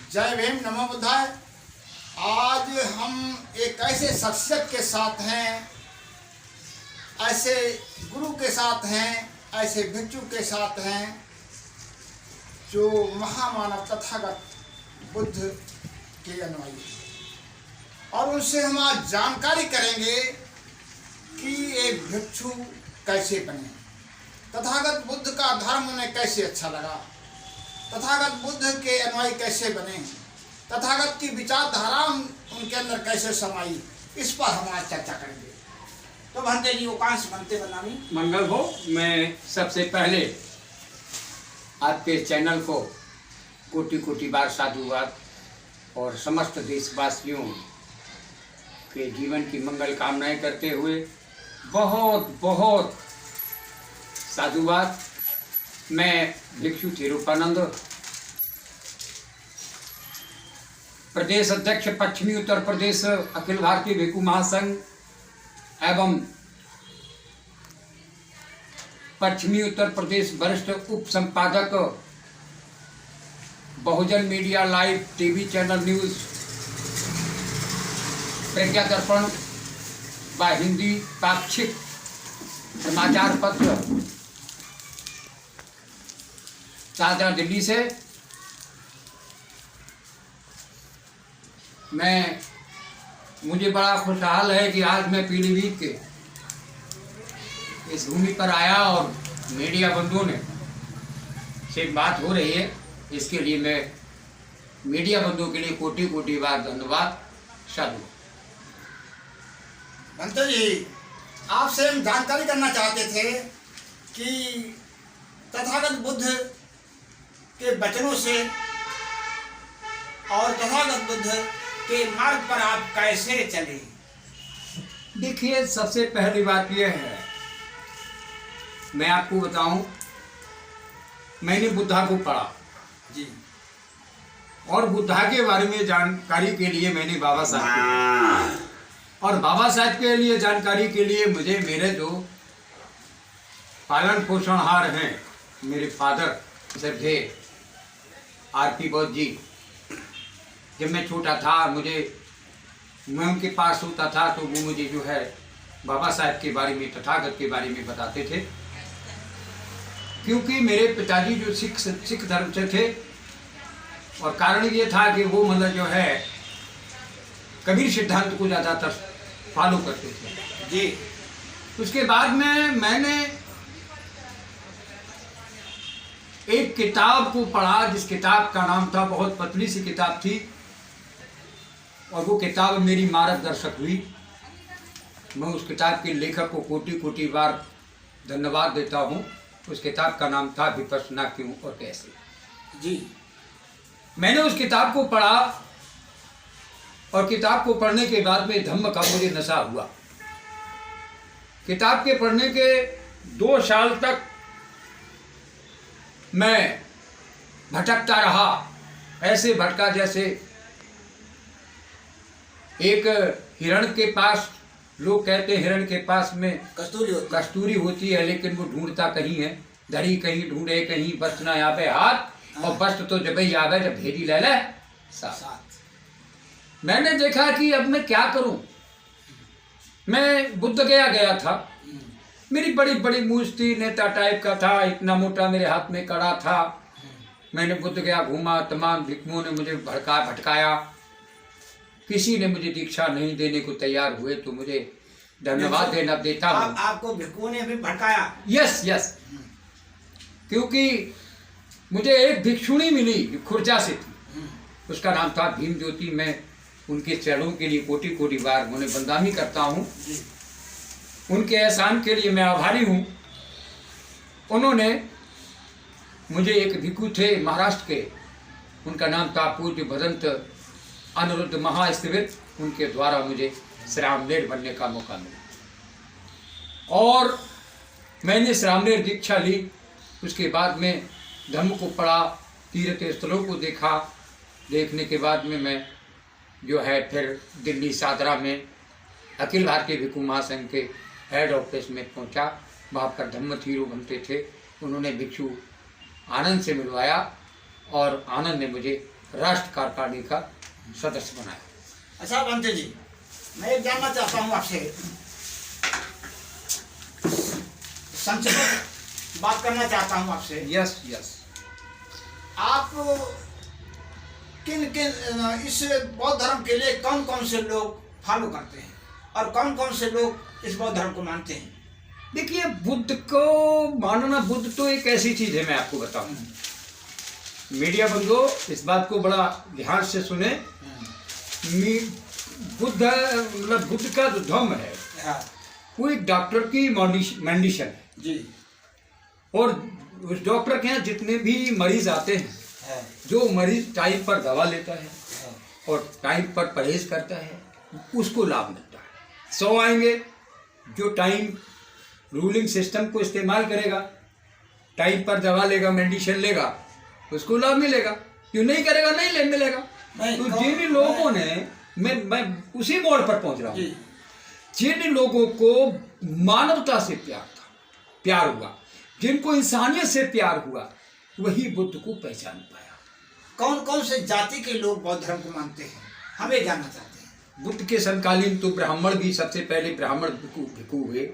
जय भीम, नमो बुद्धाय। आज हम एक ऐसे शख्सियत के साथ हैं, ऐसे गुरु के साथ हैं, ऐसे भिक्षु के साथ हैं जो महामानव तथागत बुद्ध के अनुयायी हैं। और उनसे हम आज जानकारी करेंगे कि एक भिक्षु कैसे बने, तथागत बुद्ध का धर्म उन्हें कैसे अच्छा लगा, तथागत बुद्ध के अनुयायी कैसे बने, तथागत की विचारधारा उनके अंदर कैसे समाई, इस पर हम आज चर्चा करेंगे। तो भंते जी उकांश बनते बनामी मंगल हो। मैं सबसे पहले आपके चैनल को कोटि कोटि बार साधुवाद और समस्त देशवासियों के जीवन की मंगल कामनाएं करते हुए बहुत बहुत साधुवाद। मैं भिक्षु थिरुपानंद, प्रदेश अध्यक्ष पश्चिमी उत्तर प्रदेश अखिल भारतीय भिक्षु महासंघ एवं पश्चिमी उत्तर प्रदेश वरिष्ठ उप संपादक Bahujan media live TV channel news Pragya Darpan व हिंदी पाक्षिक समाचार पत्र शाहजहां दिल्ली से मुझे बड़ा खुशहाल है कि आज मैं पीलीभीत के इस भूमि पर आया और मीडिया बंधुओं ने से बात हो रही है। इसके लिए मैं मीडिया बंधुओं के लिए कोटि कोटि बार धन्यवाद साधु। भंते जी, आपसे हम जानकारी करना चाहते थे कि तथागत बुद्ध के वचनों से और तथागत बुद्ध के मार्ग पर आप कैसे चले। देखिए, सबसे पहली बात यह है, मैं आपको बताऊं, मैंने बुद्धा को पढ़ा जी, और बुद्धा के बारे में जानकारी के लिए मैंने बाबा साहब और बाबा साहब के लिए जानकारी के लिए मुझे मेरे जो पालन पोषणहार हैं, मेरे फादर श्रद्धे आरपी बौद्ध जी, जब मैं छोटा था मैं उनके पास होता था तो वो मुझे जो है बाबा साहब के बारे में, तथागत के बारे में बताते थे। क्योंकि मेरे पिताजी जो सिख धर्म से थे, और कारण ये था कि वो मतलब जो है कबीर सिद्धांत को ज़्यादातर फॉलो करते थे जी। उसके बाद में मैंने एक किताब को पढ़ा, जिस किताब का नाम था, बहुत पतली सी किताब थी, और वो किताब मेरी मार्गदर्शक हुई। मैं उस किताब के लेखक को कोटि कोटि बार धन्यवाद देता हूँ। उस किताब का नाम था विपश्यना क्यों और कैसे। जी, मैंने उस किताब को पढ़ा, और किताब को पढ़ने के बाद में धम्म का मुझे नशा हुआ। किताब के पढ़ने के 2 साल तक मैं भटकता रहा, ऐसे भटका जैसे एक हिरण के पास, लोग कहते हैं हिरण के पास में कस्तूरी होती है, लेकिन वो ढूंढता कहीं है, धरी कहीं ढूंढे कहीं, बस ना आवे हाथ, और बस तो जब ही आवे जब भेड़ी ले ले साथ। मैंने देखा कि अब मैं क्या करूं। मैं बुद्ध गया था, मेरी बड़ी बड़ी मूछ थी, नेता टाइप का था, इतना मोटा मेरे हाथ में कड़ा था। मैंने बुद्ध गया घूमा, तमाम भिक्षुओं ने मुझे भटकाया, किसी ने मुझे दीक्षा नहीं देने को तैयार हुए, तो मुझे धन्यवाद देता हूँ। आपको भिक्षुओं ने भी भटकाया? यस, क्योंकि मुझे एक भिक्षुणी मिली जो खुर्जा से थी, उसका नाम था भीम ज्योति। मैं उनके चरणों के लिए कोटि कोटि बार उन्हें बंदामी करता हूँ। उनके एहसान के लिए मैं आभारी हूँ। उन्होंने मुझे, एक भिक्षु थे महाराष्ट्र के, उनका नाम था पूज्य भदंत अनिरुद्ध महास्थिवित, उनके द्वारा मुझे श्रामणेर बनने का मौका मिला, और मैंने श्रामणेर दीक्षा ली। उसके बाद में धम्म को पढ़ा, तीर्थ स्थलों को देखा। देखने के बाद में मैं जो है फिर दिल्ली सादरा में अखिल भारतीय भिक्षु महासंघ के हेड ऑफिस में पहुंचा। वहाँ पर धम्म थीरू बनते थे, उन्होंने भिक्षु आनंद से मिलवाया, और आनंद ने मुझे राष्ट्र कार्यकारिणी का सदस्य बनाया। अच्छा बंते जी, मैं एक जानना चाहता हूँ आपसे, संक्षिप्त बात करना चाहता हूँ आपसे। Yes yes. आप किन किन इस बौद्ध धर्म के लिए कौन कौन से लोग फॉलो करते हैं और कौन कौन से लोग इस बौद्ध धर्म को मानते हैं? देखिए, बुद्ध को मानना, बुद्ध तो एक ऐसी चीज है, मैं आपको बताऊं, मीडिया बंधुओं इस बात को बड़ा ध्यान से सुने। बुद्ध मतलब बुद्ध का जो धर्म है वो एक डॉक्टर की मेडिसिन है जी। और उस डॉक्टर के यहाँ जितने भी मरीज आते हैं, जो मरीज टाइम पर दवा लेता है और टाइम पर परहेज करता है, उसको लाभ मिलता है। 100 आएंगे, जो टाइम रूलिंग सिस्टम को इस्तेमाल करेगा, टाइम पर दवा लेगा, मेडिसिन लेगा, उसको लाभ मिलेगा। जो नहीं करेगा नहीं ले मिलेगा। तो जिन लोगों ने, मैं उसी मोड़ पर पहुंच रहा हूँ, जिन लोगों को मानवता से प्यार हुआ, जिनको इंसानियत से प्यार हुआ, वही बुद्ध को पहचान पाया। कौन कौन से जाति के लोग बौद्ध धर्म को मानते हैं, हमें जानना चाहते हैं। बुद्ध के समकालीन तो ब्राह्मण भी, सबसे पहले ब्राह्मण भिक्षु हुए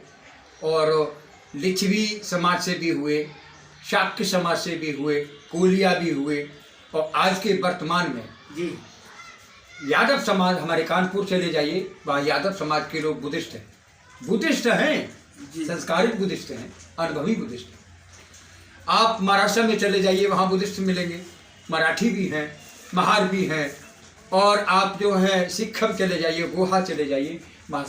और लिच्छवी समाज से भी हुए, शाक्य समाज से भी हुए, कोलिया भी हुए, और आज के वर्तमान में जी यादव समाज, हमारे कानपुर चले जाइए, वहाँ यादव समाज के लोग बुद्धिस्ट हैं, संस्कारित बुद्धिस्ट हैं, अनुभवी बुद्धिस्ट हैं। आप महाराष्ट्र में चले जाइए, वहाँ बुद्धिस्ट मिलेंगे, मराठी भी हैं, महार भी हैं, और आप जो है सिक्खम चले जाइए, गोहा चले जाइए, वहाँ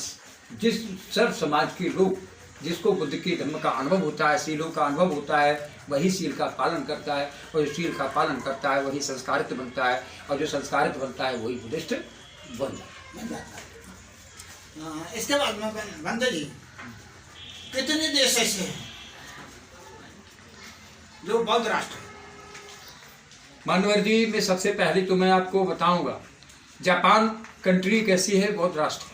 जिस सर्व समाज के लोग, जिसको बुद्ध के धर्म का अनुभव होता है, शीलों का अनुभव होता है, वही शील का पालन करता है, और जो शील का पालन करता है वही संस्कारित बनता है, और जो संस्कारित बनता है वही बुद्धिस्ट बन जाता है। इसके बाद में बंदे जी, कितने देश ऐसे हैं जो बौद्ध राष्ट्र है? मानवर जी, मैं सबसे पहले तो मैं आपको बताऊंगा, जापान कंट्री एक ऐसी है, बौद्ध राष्ट्र है।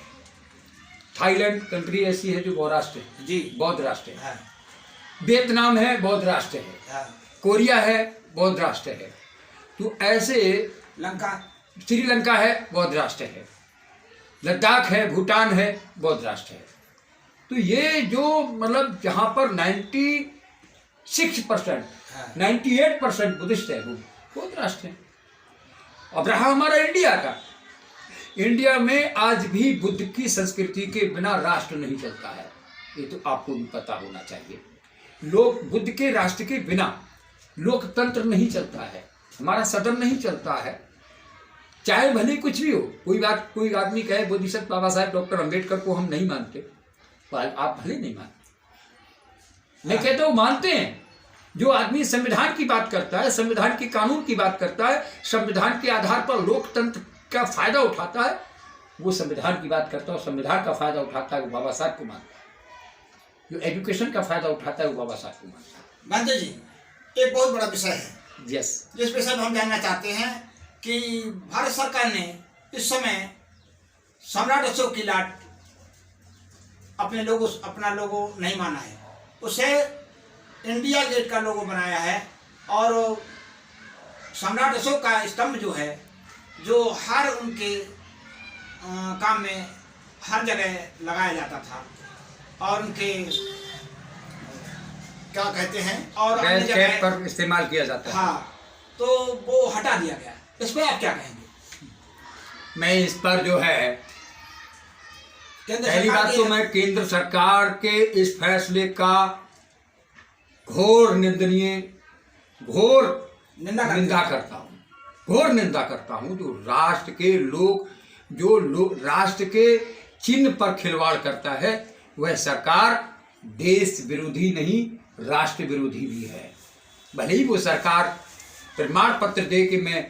थाईलैंड कंट्री ऐसी है जो बौद्ध राष्ट्र है जी, बौद्ध राष्ट्र है। वियतनाम है, बौद्ध राष्ट्र है। कोरिया है, बौद्ध राष्ट्र है। तो ऐसे श्रीलंका है, बौद्ध राष्ट्र है। लद्दाख है, भूटान है, बौद्ध राष्ट्र है। तो ये जो मतलब जहाँ पर 96%, 98% बुद्धिस्ट है, वो बौद्ध राष्ट्र है। अब रहा हमारा इंडिया का, इंडिया में आज भी बुद्ध की संस्कृति के बिना राष्ट्र नहीं चलता है, ये तो आपको भी पता होना चाहिए। लोग बुद्ध के राष्ट्र के बिना लोकतंत्र नहीं चलता है, हमारा सदन नहीं चलता है, चाहे भले कुछ भी हो। कोई आदमी कहे बोधिसत्व बाबा साहेब डॉक्टर अंबेडकर को हम नहीं मानते, आप भले नहीं मानते, मैं कहता हूँ मानते हैं। जो आदमी संविधान की बात करता है, संविधान के कानून की बात करता है, संविधान के आधार पर लोकतंत्र का फायदा उठाता है, वो संविधान की बात करता है और संविधान का फायदा उठाता है, वो बाबा साहब को मानता है। जो एजुकेशन का फायदा उठाता है, वो बाबा साहब को मानता है। बंदे जी, एक बहुत बड़ा विषय है, यस, जिस विषय में हम जानना चाहते हैं कि भारत सरकार ने इस समय सम्राट अशोक की लाट अपना लोगो नहीं माना है, उसे इंडिया गेट का लोगो बनाया है। और सम्राट अशोक का स्तंभ जो है, जो हर उनके काम में हर जगह लगाया जाता था, और उनके क्या कहते हैं, और अन्य जगह पर इस्तेमाल किया जाता है। हाँ, तो वो हटा दिया गया। इस पर आप क्या कहेंगे? मैं इस पर जो है, पहली बात तो मैं केंद्र सरकार के इस फैसले का घोर निंदा करता हूँ, घोर निंदा करता हूँ। जो राष्ट्र के लोग, राष्ट्र के चिन्ह पर खिलवाड़ करता है, वह सरकार देश विरोधी नहीं, राष्ट्र विरोधी भी है। भले ही वो सरकार प्रमाण पत्र दे कि मैं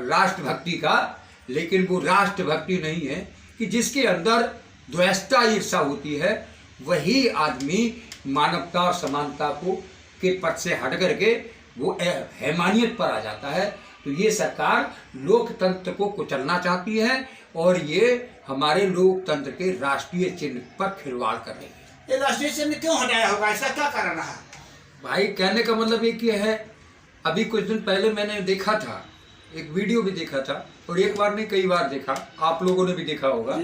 राष्ट्रभक्ति का, लेकिन वो राष्ट्रभक्ति नहीं है कि जिसके अंदर द्वेषता, ईर्षा होती है, वही आदमी मानवता और समानता को के पद से हट करके वो हैवानियत पर आ जाता है। तो ये सरकार लोकतंत्र को कुचलना चाहती है, और ये हमारे लोकतंत्र के राष्ट्रीय चिन्ह पर खिलवाड़ कर रही है। ये राष्ट्रीय चिन्ह क्यों हटाया होगा, इसका क्या कारण रहा? भाई, कहने का मतलब एक ये है अभी कुछ दिन पहले मैंने देखा था, एक वीडियो भी देखा था, और एक बार नहीं कई बार देखा, आप लोगों ने भी देखा होगा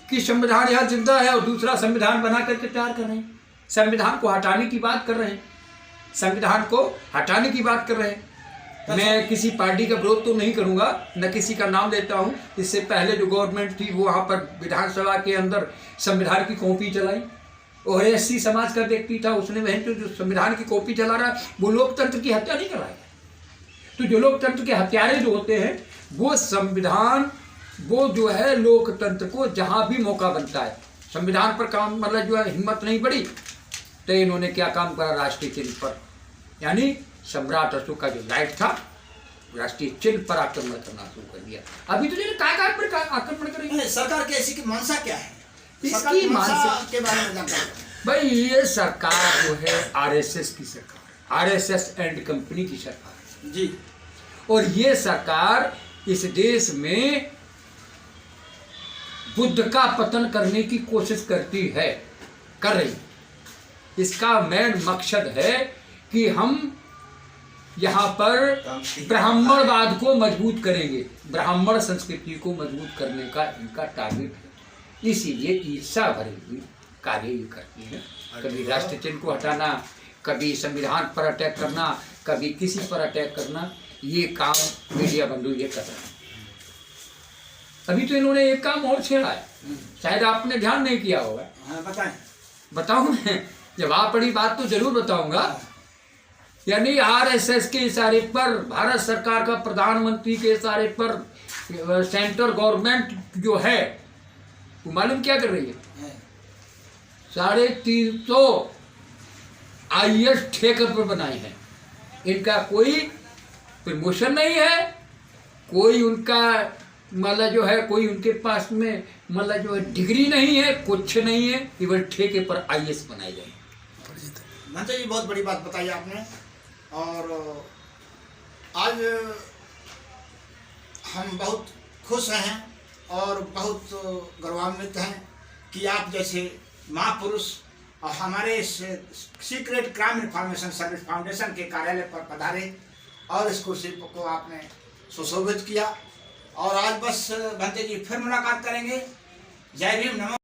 कि संविधान यहाँ जिंदा है और दूसरा संविधान बना करके तैयार कर रहे हैं। संविधान को हटाने की बात कर रहे हैं, संविधान को हटाने की बात कर रहे हैं। मैं किसी पार्टी का विरोध तो नहीं करूंगा, न किसी का नाम लेता हूं। इससे पहले जो गवर्नमेंट थी वो वहां पर विधानसभा के अंदर संविधान की कॉपी चलाई, और एससी समाज का व्यक्ति था, उसने वह जो संविधान की कॉपी चला रहा है वो लोकतंत्र की हत्या नहीं कर रहा है। तो जो लोकतंत्र के हत्यारे जो होते हैं वो संविधान, वो जो है लोकतंत्र को जहां भी मौका बनता है संविधान पर काम, मतलब जो है हिम्मत नहीं बढ़ी तो इन्होंने क्या काम करा, राष्ट्रीय चिन्ह पर, यानी सम्राट अशोक का जो लाइट था राष्ट्रीय चिन्ह पर आक्रमण करना शुरू कर दिया। अभी तो क्या आक्रमण करेंगे, सरकार की ऐसी मंशा क्या है, इसकी मंशा के बारे में जानकारी। भाई ये सरकार जो है आरएसएस की सरकार, आरएसएस एंड कंपनी की सरकार जी, और ये सरकार इस देश में बुद्ध का पतन करने की कोशिश करती है, कर रही। इसका मेन मकसद है कि हम यहाँ पर ब्राह्मणवाद को मजबूत करेंगे, ब्राह्मण संस्कृति को मजबूत करने का इनका टारगेट है। इसीलिए ईर्षा भरी हुई कार्य ये करती है, कभी राष्ट्र चिन्ह को हटाना, कभी संविधान पर अटैक करना, कभी किसी पर अटैक करना, ये काम मीडिया बंधु ये कर रहे हैं। अभी तो इन्होंने एक काम और छेड़ा है, शायद आपने ध्यान नहीं किया होगा। हाँ, बताएं। बताऊं मैं, जब आप बड़ी बात तो जरूर बताऊंगा। यानी आरएसएस के इशारे पर, भारत सरकार का प्रधानमंत्री के इशारे पर सेंट्रल गवर्नमेंट जो है वो मालूम क्या कर रही है, 350 IAS ठेके पर बनाए हैं। इनका कोई प्रमोशन नहीं है, कोई उनका मतलब जो है, कोई उनके पास में मतलब जो है डिग्री नहीं है, कुछ नहीं है, केवल ठेके पर IAS बनाए गए। महंत जी बहुत बड़ी बात बताई आपने, और आज हम बहुत खुश हैं और बहुत गौरवान्वित हैं कि आप जैसे महापुरुष और हमारे secret crime information service foundation के कार्यालय पर पधारे और इस कुर्सी को आपने सुशोभित किया। और आज बस भंते जी फिर मुलाकात करेंगे। जय भीम, नमो।